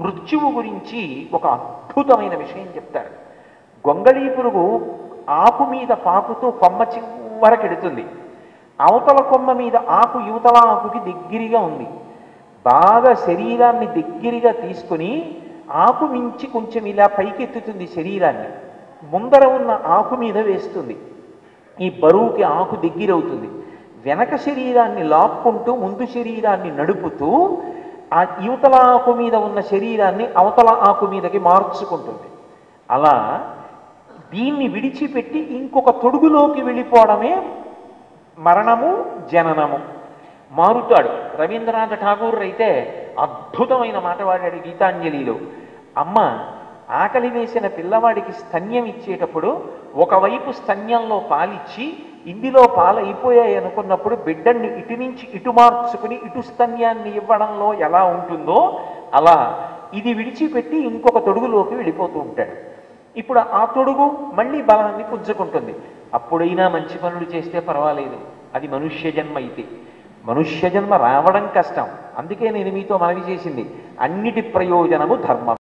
మృత్యువు గురించి ఒక అద్భుతమైన విషయం చెప్తారు. గొంగళీ పురుగు ఆకు మీద పాకుతూ కొమ్మ చివరకెడుతుంది. అవతల కొమ్మ మీద ఆకు యువతల ఆకుకి దగ్గరగా ఉంది. బాగా శరీరాన్ని దగ్గరగా తీసుకుని ఆకు మించి కొంచెం ఇలా పైకెత్తుతుంది శరీరాన్ని. ముందర ఉన్న ఆకు మీద వేస్తుంది. ఈ బరువుకి ఆకు దగ్గరవుతుంది. వెనక శరీరాన్ని లాక్కుంటూ ముందు శరీరాన్ని నడుపుతూ ఆ యువతల ఆకు మీద ఉన్న శరీరాన్ని అవతల ఆకు మీదకి మార్చుకుంటుంది. అలా దీన్ని విడిచిపెట్టి ఇంకొక తొడుగులోకి వెళ్ళిపోవడమే మరణము, జననము. మారుతాడు. రవీంద్రనాథ ఠాగూర్ అయితే అద్భుతమైన మాట వాడాడు గీతాంజలిలో. అమ్మ ఆకలి వేసిన పిల్లవాడికి స్తన్యం ఇచ్చేటప్పుడు ఒకవైపు స్తన్యంలో పాలిచ్చి ఇందులో పాలు అయిపోయాయి అనుకున్నప్పుడు బిడ్డన్ని ఇటు నుంచి ఇటు మార్చుకుని ఇటు స్తన్యాన్ని ఇవ్వడంలో ఎలా ఉంటుందో అలా ఇది విడిచిపెట్టి ఇంకొక తొడుగులోకి వెళ్ళిపోతూ ఉంటాడు. ఇప్పుడు ఆ తొడుగు మళ్ళీ బలాన్ని పుంజుకుంటుంది. అప్పుడైనా మంచి పనులు చేస్తే పర్వాలేదు, అది మనుష్య జన్మ అయితే. మనుష్య జన్మ రావడం కష్టం. అందుకే నేను మీతో మనవి చేసింది, అన్నిటి ప్రయోజనము ధర్మం.